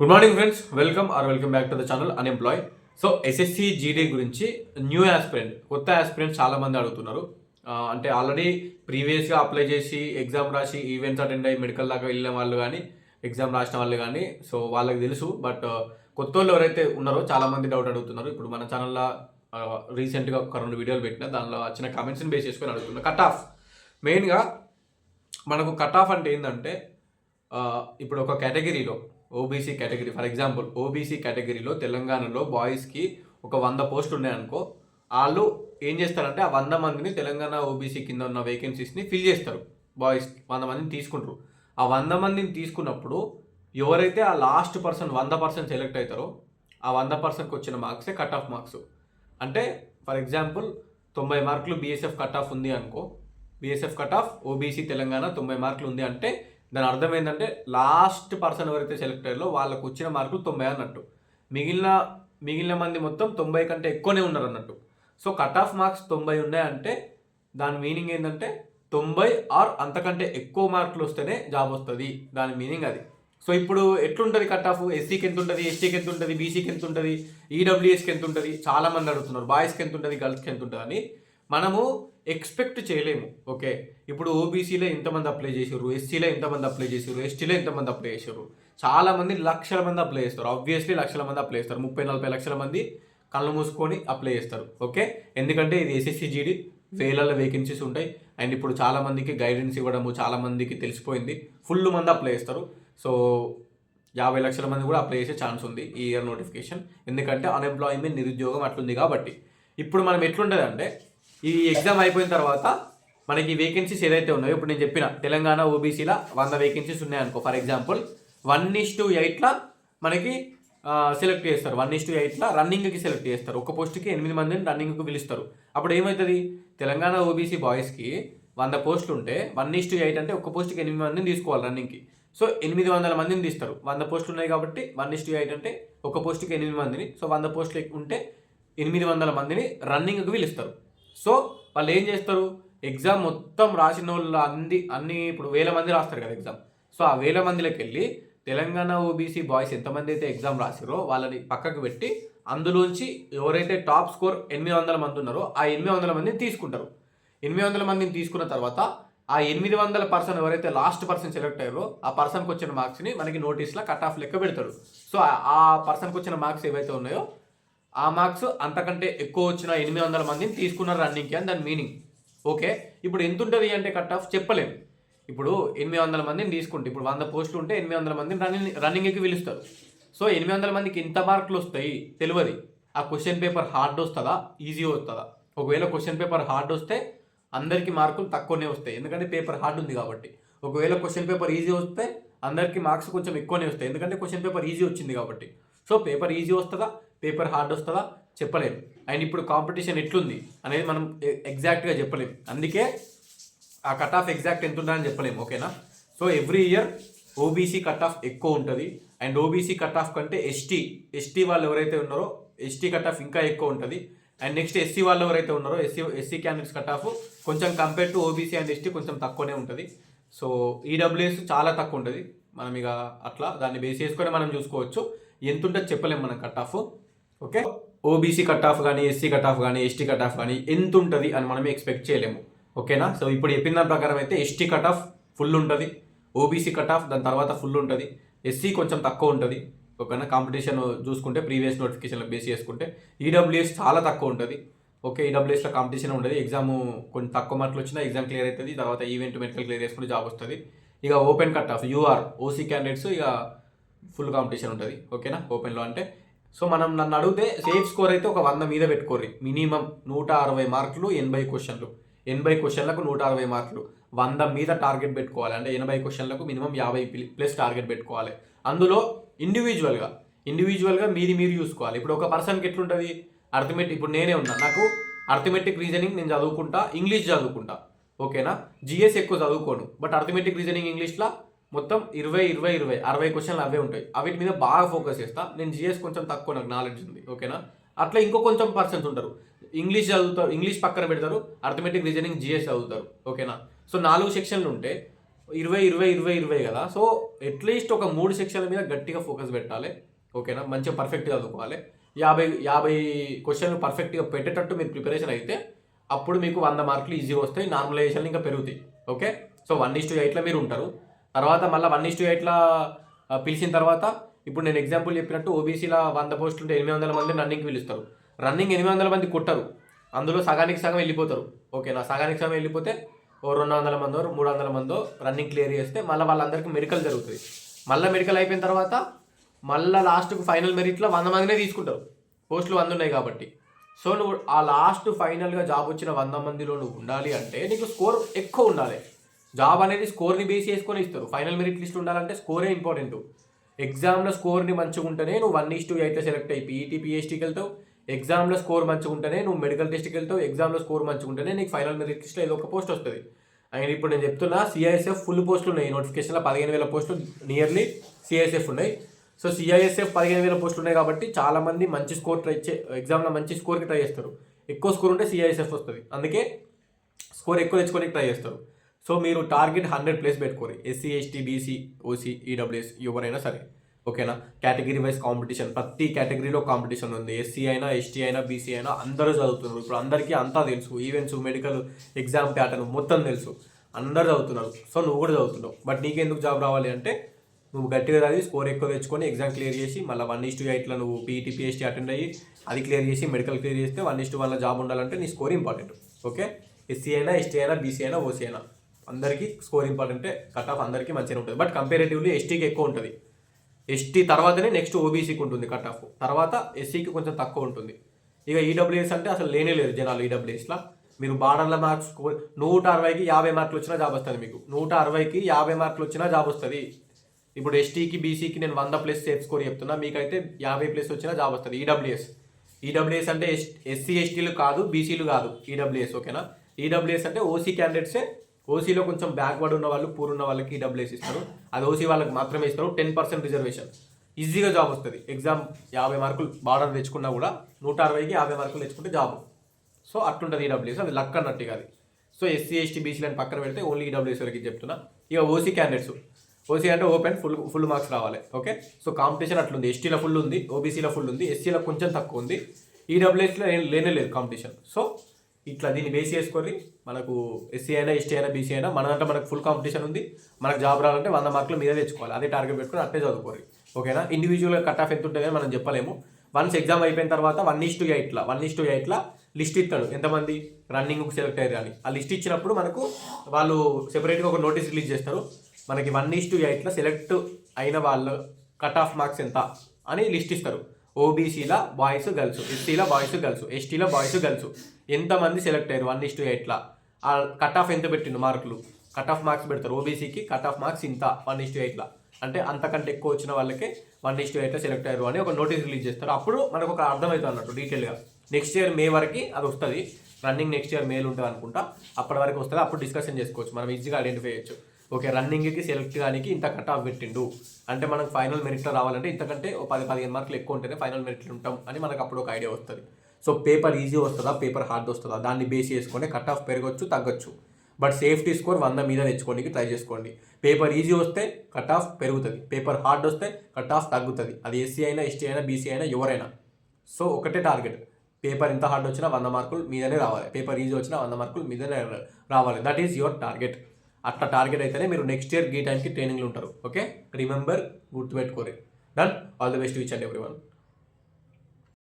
Good morning friends, welcome back to the channel unemploy. So SSC GD గురించి new aspirant, కొత్త aspirant చాలా మంది అడుగుతున్నారు. అంటే ఆల్రెడీ ప్రీవియస్గా అప్లై చేసి ఎగ్జామ్ రాసి ఈవెంట్స్ అటెండ్ అయ్యి మెడికల్ దాకా వెళ్ళిన వాళ్ళు కానీ ఎగ్జామ్ రాసిన వాళ్ళు కానీ సో వాళ్ళకి తెలుసు. బట్ కొత్త వాళ్ళు ఎవరైతే ఉన్నారో చాలా మంది డౌట్ అడుగుతున్నారు. ఇప్పుడు మన ఛానల్లో రీసెంట్గా ఒక 2 వీడియోలు పెట్టిన దానిలో వచ్చిన కామెంట్స్ని బేస్ చేసుకొని అడుగుతున్నారు. కట్ ఆఫ్ మెయిన్గా మనకు కట్ ఆఫ్ అంటే ఏంటంటే ఇప్పుడు ఒక కేటగిరీలో OBC category, for example OBC కేటగిరీలో తెలంగాణలో బాయ్స్కి ఒక 100 పోస్టులు ఉన్నాయనుకో, వాళ్ళు ఏం చేస్తారంటే ఆ 100 మందిని తెలంగాణ ఓబీసీ కింద ఉన్న వేకెన్సీస్ని ఫిల్ చేస్తారు. బాయ్స్ 100 మందిని తీసుకుంటారు. ఆ 100 మందిని తీసుకున్నప్పుడు ఎవరైతే ఆ లాస్ట్ పర్సన్ 100% సెలెక్ట్ అవుతారో ఆ 100%కి వచ్చిన మార్క్సే కట్ ఆఫ్ మార్క్స్. అంటే ఫర్ ఎగ్జాంపుల్ 90 మార్కులు బీఎస్ఎఫ్ కట్ ఆఫ్ ఉంది అనుకో, BSF cut off OBC Telangana 90 మార్కులు ఉంది అంటే దాని అర్థం ఏంటంటే లాస్ట్ పర్సన్ ఎవరైతే సెలెక్ట్ అయ్యారో వాళ్ళకు వచ్చిన మార్కులు 90 అన్నట్టు. మిగిలిన మంది మొత్తం 90 కంటే ఎక్కువనే ఉన్నారు అన్నట్టు. సో కట్ ఆఫ్ మార్క్స్ 90 ఉన్నాయంటే దాని మీనింగ్ ఏంటంటే 90 ఆర్ అంతకంటే ఎక్కువ మార్కులు వస్తేనే జాబ్ వస్తుంది, దాని మీనింగ్ అది. సో ఇప్పుడు ఎట్లుంటుంది కట్ ఆఫ్? ఎస్సీకి ఎంత ఉంటుంది, ఎస్టీకి ఎంత ఉంటుంది, బీసీకి ఎంత ఉంటుంది, ఈడబ్ల్యూఎస్కి ఎంత ఉంటుంది, చాలామంది అడుగుతున్నారు. బాయ్స్కి ఎంత ఉంటుంది, గర్ల్స్కి ఎంత ఉంటుంది అని మనము ఎక్స్పెక్ట్ చేయలేము. ఓకే, ఇప్పుడు ఓబీసీలో ఎంతమంది అప్లై చేసారు, ఎస్సీలో ఎంతమంది అప్లై చేసారు, ఎస్టీలో ఎంతమంది అప్లై చేశారు, చాలామంది లక్షల మంది అప్లై చేస్తారు. ఆబ్వియస్లీ లక్షల మంది అప్లై చేస్తారు. 30-40 లక్షల మంది కళ్ళు మూసుకొని అప్లై చేస్తారు. ఓకే, ఎందుకంటే ఇది ఎస్ఎస్సి జీడీ, వేలల వేకెన్సీస్ ఉంటాయి. అండ్ ఇప్పుడు చాలామందికి గైడెన్స్ ఇవ్వడము చాలామందికి తెలిసిపోయింది. ఫుల్ మంది అప్లై చేస్తారు. సో 50 లక్షల మంది కూడా అప్లై చేసే ఛాన్స్ ఉంది ఈ ఇయర్ నోటిఫికేషన్. ఎందుకంటే అన్ఎంప్లాయ్మెంట్, నిరుద్యోగం అట్లుంది కాబట్టి. ఇప్పుడు మనం ఎట్లుంటుంది అంటే ఈ ఎగ్జామ్ అయిపోయిన తర్వాత మనకి వేకెన్సీస్ ఏదైతే ఉన్నాయో, ఇప్పుడు నేను చెప్పిన తెలంగాణ ఓబీసీలో 100 వేకెన్సీస్ ఉన్నాయనుకో, ఫర్ ఎగ్జాంపుల్ 1:8లా మనకి సెలెక్ట్ చేస్తారు. 1:8లా రన్నింగ్కి సెలెక్ట్ చేస్తారు. ఒక పోస్ట్కి 8 మందిని రన్నింగ్కి పిలుస్తారు. అప్పుడు ఏమవుతుంది, తెలంగాణ ఓబీసీ బాయ్స్కి 100 పోస్టులు ఉంటే 1:8 అంటే ఒక పోస్ట్కి 8 మందిని తీసుకోవాలి రన్నింగ్కి. సో 800 మందిని తీస్తారు. 100 పోస్టులు ఉన్నాయి కాబట్టి 1:8 అంటే ఒక పోస్ట్కి 8 మందిని. సో 100 పోస్టులు ఉంటే 800 మందిని రన్నింగ్కి పిలుస్తారు. సో వాళ్ళు ఏం చేస్తారు, ఎగ్జామ్ మొత్తం రాసిన వాళ్ళు అన్ని ఇప్పుడు 1000 మంది రాస్తారు కదా ఎగ్జామ్. సో ఆ 1000 మందిలోకి వెళ్ళి తెలంగాణ ఓబీసీ బాయ్స్ ఎంతమంది అయితే ఎగ్జామ్ రాసిరో వాళ్ళని పక్కకు పెట్టి అందులోంచి ఎవరైతే టాప్ స్కోర్ 800 మంది ఉన్నారో ఆ 800 మందిని తీసుకుంటారు. 800 మందిని తీసుకున్న తర్వాత ఆ 800 ఎవరైతే లాస్ట్ పర్సన్ సెలెక్ట్ అయ్యారో ఆ పర్సన్కి వచ్చిన మార్క్స్ని మనకి నోటీస్లో కట్ ఆఫ్ లెక్క పెడతాడు. సో ఆ పర్సన్కి వచ్చిన మార్క్స్ ఏవైతే ఉన్నాయో ఆ మార్క్స్ అంతకంటే ఎక్కువ వచ్చిన 800 మందిని తీసుకున్నారు రన్నింగ్కి అని దాని మీనింగ్. ఓకే, ఇప్పుడు ఎంత ఉంటుంది అంటే కట్ ఆఫ్ చెప్పలేము. ఇప్పుడు 800 మందిని తీసుకుంటే ఇప్పుడు 100 పోస్టులు ఉంటే 800 మందిని రన్నింగ్కి పిలుస్తారు. సో 800 మందికి ఇంత మార్కులు వస్తాయి తెలియదు. ఆ క్వశ్చన్ పేపర్ హార్డ్ వస్తుందా, ఈజీ వస్తుందా? ఒకవేళ క్వశ్చన్ పేపర్ హార్డ్ వస్తే అందరికీ మార్కులు తక్కువనే వస్తాయి, ఎందుకంటే పేపర్ హార్డ్ ఉంది కాబట్టి. ఒకవేళ క్వశ్చన్ పేపర్ ఈజీ వస్తే అందరికీ మార్క్స్ కొంచెం ఎక్కువనే వస్తాయి, ఎందుకంటే క్వశ్చన్ పేపర్ ఈజీ వచ్చింది కాబట్టి. సో పేపర్ ఈజీ వస్తుందా, పేపర్ హార్డ్ వస్తుందా చెప్పలేము. అండ్ ఇప్పుడు కాంపిటీషన్ ఎట్లుంది అనేది మనం ఎగ్జాక్ట్గా చెప్పలేము. అందుకే ఆ కట్ ఆఫ్ ఎగ్జాక్ట్ ఎంత ఉంటుందని చెప్పలేము. ఓకేనా? So every year OBC cut off ఎక్కువ ఉంటుంది. అండ్ ఓబీసీ కట్ ఆఫ్ కంటే ఎస్టీ వాళ్ళు ఎవరైతే ఉన్నారో ఎస్టీ కట్ ఆఫ్ ఇంకా ఎక్కువ ఉంటుంది. అండ్ నెక్స్ట్ ఎస్సీ వాళ్ళు ఎవరైతే ఉన్నారో ఎస్సీ క్యాండిడేట్స్ కట్ ఆఫ్ కొంచెం compare to OBC and ST కొంచెం తక్కువనే ఉంటుంది. సో ఈడబ్ల్యూఎస్ చాలా తక్కువ ఉంటుంది. మనం ఇక అట్లా దాన్ని బేస్ చేసుకొని మనం చూసుకోవచ్చు. ఎంత ఉంటుంది చెప్పలేము మనం cut off. Okay, OBC cut off కానీ ఎస్సీ కట్ ఆఫ్ కానీ ఎస్టీ కట్ ఆఫ్ కానీ ఎంత ఉంటుంది అని మనం ఎక్స్పెక్ట్ చేయలేము. ఓకేనా? సో ఇప్పుడు చెప్పిన దాని ప్రకారం అయితే ఎస్టీ కట్ ఆఫ్ ఫుల్ ఉంటుంది, ఓబీసీ కట్ ఆఫ్ దాని తర్వాత ఫుల్ ఉంటుంది, ఎస్సీ కొంచెం తక్కువ ఉంటుంది. ఓకేనా? కాంపిటీషన్ చూసుకుంటే ప్రీవియస్ నోటిఫికేషన్లో బేస్ చేసుకుంటే ఈడబ్ల్యూఎస్ చాలా తక్కువ ఉంటుంది. ఓకే, ఈడబ్ల్యూఎస్లో కాంపిటీషన్ ఉండదు. ఎగ్జామ్ కొంచెం తక్కువ మార్కులు వచ్చినా ఎగ్జామ్ క్లియర్ అవుతుంది, తర్వాత ఈవెంట్ మెడికల్ క్లియర్ చేసుకుంటే జాబ్ వస్తుంది. ఇక open cut off UR OC candidates ఇక ఫుల్ కాంపిటీషన్ ఉంటుంది. ఓకేనా? ఓపెన్లో అంటే సో మనం నన్ను అడిగితే సేఫ్ స్కోర్ అయితే ఒక 100 మీద పెట్టుకోర్రి. మినిమం 160 మార్కులు, 80 క్వశ్చన్లు. 80 క్వశ్చన్లకు 160 మార్కులు, 100 మీద టార్గెట్ పెట్టుకోవాలి. అంటే 80 క్వశ్చన్లకు మినిమం 50+ టార్గెట్ పెట్టుకోవాలి. అందులో ఇండివిజువల్గా మీరు చూసుకోవాలి. ఇప్పుడు ఒక పర్సన్కి ఎట్లుంటుంది అర్థమెటిక్, ఇప్పుడు నేనే ఉన్నా, నాకు అర్థమెటిక్ రీజనింగ్ నేను చదువుకుంటా, ఇంగ్లీష్ చదువుకుంటా. ఓకేనా? జిఎస్ ఎక్కువ చదువుకోను, బట్ అర్థమెటిక్ రీజనింగ్ ఇంగ్లీష్లో మొత్తం 20 క్వశ్చన్లు అవే ఉంటాయి. వీటి మీద బాగా ఫోకస్ చేస్తా. నేను జిఎస్ కొంచెం తక్కువ, నాకు నాలెడ్జ్ ఉంది. ఓకేనా? అట్లా ఇంకో కొంచెం పర్సన్స్ ఉంటారు, ఇంగ్లీష్ చదువుతారు, ఇంగ్లీష్ పక్కన పెడతారు, అర్థమెటిక్ రీజనింగ్ జిఎస్ చదువుతారు. ఓకేనా? సో 4 సెక్షన్లు ఉంటే 20 కదా. సో అట్లీస్ట్ ఒక 3 సెక్షన్ల మీద గట్టిగా ఫోకస్ పెట్టాలి. ఓకేనా, మంచిగా పర్ఫెక్ట్గా చదువుకోవాలి. 50 క్వశ్చన్లు పర్ఫెక్ట్గా పెట్టేటట్టు మీరు ప్రిపరేషన్ అయితే అప్పుడు మీకు 100 మార్కులు ఈజీగా వస్తాయి. నార్మలైజేషన్ ఇంకా పెరుగుతాయి. ఓకే, సో 1:8లో మీరు ఉంటారు. తర్వాత మళ్ళీ 1:8లా పిలిచిన తర్వాత ఇప్పుడు నేను ఎగ్జాంపుల్ చెప్పినట్టు ఓబీసీలో 100 పోస్టులు ఉంటే 800 మంది రన్నింగ్కి పిలుస్తారు. రన్నింగ్ 800 మంది కొట్టరు, అందులో సగానికి సగం వెళ్ళిపోతారు. ఓకేనా, సగానికి సగం వెళ్ళిపోతే ఓ 200 మందో 300 మందో రన్నింగ్ క్లియర్ చేస్తే మళ్ళీ వాళ్ళందరికీ మెడికల్ జరుగుతుంది. మళ్ళీ మెడికల్ అయిపోయిన తర్వాత మళ్ళీ లాస్ట్కు ఫైనల్ మెరిట్లో 100 మందినే తీసుకుంటారు, పోస్టులు 100 ఉన్నాయి కాబట్టి. సో నువ్వు ఆ లాస్ట్ ఫైనల్గా జాబ్ వచ్చిన 100 మందిలో నువ్వు ఉండాలి అంటే నీకు స్కోర్ ఎక్కువ ఉండాలి. జాబ్ అనేది స్కోర్ని బేస్ చేసుకొని ఇస్తారు. ఫైనల్ మెరిట్ లిస్ట్ ఉండాలంటే స్కోరే ఇంపార్టెంట్. ఎగ్జామ్లో స్కోర్ని మంచిగా ఉంటేనే నువ్వు 1:8లో సెలెక్ట్ అయ్యి పీఈటీ పిహెచ్డీకి వెళ్తావు. ఎగ్జామ్లో స్కోర్ మంచిగా ఉంటేనే నువ్వు మెడికల్ టెస్ట్కి వెళ్తావు. ఎగ్జామ్లో స్కోర్ మంచిగా ఉంటేనే నీకు ఫైనల్ మెరిట్ లిస్ట్లో ఏదో ఒక పోస్ట్ వస్తుంది. అండ్ ఇప్పుడు నేను చెప్తున్నా సిఐఎస్ఎఫ్ ఫుల్ పోస్టులు ఉన్నాయి. నోటిఫికేషన్లో 15,000 పోస్టులు నియర్లీ సిఐఎస్ఎఫ్ ఉన్నాయి. సో సిఐఎస్ఎఫ్ 15,000 పోస్టులు ఉన్నాయి కాబట్టి చాలామంది మంచి స్కోర్ ఎగ్జామ్లో మంచి స్కోర్కి ట్రై చేస్తారు. ఎక్కువ స్కోర్ ఉంటే సిఐఎస్ఎఫ్ వస్తుంది, అందుకే స్కోర్ ఎక్కువ తెచ్చుకోనికి ట్రై చేస్తారు. సో మీరు టార్గెట్ 100+ పెట్టుకోరు. SC ST BC OC EWS ఎవరైనా సరే. ఓకేనా, కేటగిరీ వైజ్ కాంపిటీషన్, ప్రతి కేటగిరీలో కాంపిటీషన్ ఉంది. ఎస్సీ అయినా ఎస్టీ అయినా బీసీ అయినా అందరూ చదువుతున్నారు. ఇప్పుడు అందరికీ అంతా తెలుసు, ఈవెంట్స్ మెడికల్ ఎగ్జామ్ ప్యాటర్న్ మొత్తం తెలుసు, అందరూ చదువుతున్నారు. సో నువ్వు కూడా చదువుతున్నావు. బట్ నీకెందుకు జాబ్ రావాలి అంటే నువ్వు గట్టిగా చదివి స్కోర్ ఎక్కువ తెచ్చుకొని ఎగ్జామ్ క్లియర్ చేసి మళ్ళీ 1:8లో నువ్వు పీఈటీ పిహెచ్డీ అటెండ్ అయ్యి అది క్లియర్ చేసి మెడికల్ క్లియర్ చేస్తే 1:1 జాబ్ ఉండాలంటే నీ స్కోర్ ఇంపార్టెంట్. ఓకే, ఎస్సీ అయినా ఎస్టీ అయినా బీసీ అయినా ఓసీ అయినా అందరికీ స్కోర్ ఇంపార్టెంటే. కట్ ఆఫ్ అందరికీ మంచిగా ఉంటుంది. బట్ కంపారేటివ్లీ ఎస్టీకి ఎక్కువ ఉంటుంది. ఎస్టీ తర్వాతనే నెక్స్ట్ ఓబీసీకి ఉంటుంది కట్ ఆఫ్, తర్వాత ఎస్సీకి కొంచెం తక్కువ ఉంటుంది. ఇక ఈడబ్ల్యూఎస్ అంటే అసలు లేనే లేదు జనాలు. ఈడబ్ల్యూఎస్లో మీరు బార్డర్ల మార్క్స్ 160కి 50 మార్కులు వచ్చినా జాబ్ వస్తుంది. మీకు 160కి 50 మార్కులు వచ్చినా జాబ్ వస్తుంది. ఇప్పుడు ఎస్టీకి బీసీకి నేను 100+ సేఫ్ స్కోర్ చెప్తున్నా, మీకైతే 50+ వచ్చినా జాబ్ వస్తుంది. ఈడబ్ల్యూఎస్ అంటే ఎస్సీ ఎస్టీలు కాదు, బీసీలు కాదు ఈడబ్ల్యూఎస్. ఓకేనా, ఈడబ్ల్యూఎస్ అంటే ఓసీ క్యాండిడేట్సే. ఓసీలో కొంచెం బ్యాక్వర్డ్ ఉన్న వాళ్ళు, పూర్ ఉన్న వాళ్ళకి ఈడబ్ల్యూఎస్ ఇస్తారు. అది ఓసీ వాళ్ళకి మాత్రమే ఇస్తారు. 10% రిజర్వేషన్, ఈజీగా జాబ్ వస్తుంది. ఎగ్జామ్ 50 మార్కులు బార్డర్ తెచ్చుకున్నా కూడా 160కి 50 మార్కులు తెచ్చుకుంటే జాబ్. సో అట్లుంటుంది ఈడబ్ల్యూఎస్. అది లక్ అన్నట్టుగా అది. సో ఎస్సీ ఎస్టీ బీసీలను పక్కన పెడితే ఓన్లీ ఈడబ్ల్యూఎస్ వరకు చెప్తున్నా. ఇక ఓసీ క్యాండిడేట్స్, ఓసీ అంటే ఓపెన్ ఫుల్ మార్క్స్ రావాలి. ఓకే, సో కాంపిటీషన్ అట్లుంది. ఎస్టీలో ఫుల్ ఉంది, ఓబీసీలో ఫుల్ ఉంది, ఎస్సీలో కొంచెం తక్కువ ఉంది, ఈడబ్ల్యూఎస్లో లేనే లేదు కాంపిటీషన్. సో ఇట్లా దీన్ని బేస్ చేసుకొని మనకు ఎస్సీ అయినా ఎస్టీ అయినా బీసీ అయినా మనంటే మనకు ఫుల్ కాంపిటీషన్ ఉంది. మనకు జాబ్ రావాలంటే 100 మార్కులు మీద తెచ్చుకోవాలి. అదే టార్గెట్ పెట్టుకొని అట్టే చదువుకోవాలి. ఓకేనా, ఇండివిజువల్గా కట్ ఆఫ్ ఎంత ఉంటుందని మనం చెప్పలేము. వన్స్ ఎగ్జామ్ అయిపోయిన తర్వాత 1:8లా లిస్ట్ ఇస్తాడు ఎంతమంది రన్నింగ్కి సెలెక్ట్ అయ్యారు అని. ఆ లిస్ట్ ఇచ్చినప్పుడు మనకు వాళ్ళు సెపరేట్గా ఒక నోటీస్ రిలీజ్ చేస్తారు. మనకి 1:8లా సెలెక్ట్ అయిన వాళ్ళు కట్ ఆఫ్ మార్క్స్ ఎంత అని లిస్ట్ ఇస్తారు. ఓబీసీలో బాయ్స్ గర్ల్స్, ఎస్సీలో బాయ్స్ గర్ల్స్, ఎస్టీలో బాయ్స్ గర్ల్స్ ఎంతమంది సెలెక్ట్ అయ్యారు 1:8లా, ఆ కట్ ఆఫ్ ఎంత పెట్టిండు మార్కులు, కట్ ఆఫ్ మార్క్స్ పెడతారు. ఓబీసీకి కట్ ఆఫ్ మార్క్స్ ఇంత 1:8లా, అంటే అంతకంటే ఎక్కువ వచ్చిన వాళ్ళకి 1:8లో సెలెక్ట్ అయ్యారు అని ఒక నోటీస్ రిలీజ్ చేస్తారు. అప్పుడు మనకు ఒక అర్థమవుతుంది అన్నట్టు డీటెయిల్గా. నెక్స్ట్ ఇయర్ మే వరకు అది వస్తుంది. రన్నింగ్ నెక్స్ట్ ఇయర్ మేలు ఉంటుంది అనుకుంటా. అప్పటి వరకు వస్తుంది. అప్పుడు డిస్కషన్ చేసుకోవచ్చు, మనం ఈజీగా ఐడెంటిఫై చేయొచ్చు. ఓకే, రన్నింగ్కి సెలెక్ట్ కానీ ఇంత కట్ ఆఫ్ పెట్టిండు అంటే మనకు ఫైనల్ మెరిట్లో రావాలంటే ఇంతకంటే 10-15 మార్కులు ఎక్కువ ఉంటేనే ఫైనల్ మెరిట్లో ఉంటాం అని మనకు అప్పుడు ఒక ఐడియా వస్తుంది. సో పేపర్ ఈజీ వస్తుందా, పేపర్ హార్డ్ వస్తుందా, దాన్ని బేస్ చేసుకొని కట్ ఆఫ్ పెరగచ్చు తగ్గచ్చు. బట్ సేఫ్టీ స్కోర్ 100 మీద తెచ్చుకోవడానికి ట్రై చేసుకోండి. పేపర్ ఈజీ వస్తే కట్ ఆఫ్ పెరుగుతుంది, పేపర్ హార్డ్ వస్తే కట్ ఆఫ్ తగ్గుతుంది. అది ఎస్సీ అయినా ఎస్టీ అయినా బీసీ అయినా ఎవరైనా. సో ఒకటే టార్గెట్, పేపర్ ఎంత హార్డ్ వచ్చినా 100 మార్కులు మీదనే రావాలి, పేపర్ ఈజీ వచ్చినా 100 మార్కులు మీదనే రావాలి. That is your target. అట్లా టార్గెట్ అయితేనే మీరు నెక్స్ట్ ఇయర్ ఈ టైంకి ట్రైనింగ్లో ఉంటారు. ఓకే, రిమెంబర్, గుర్తుపెట్టుకోరు. Done. All the best, which and everyone.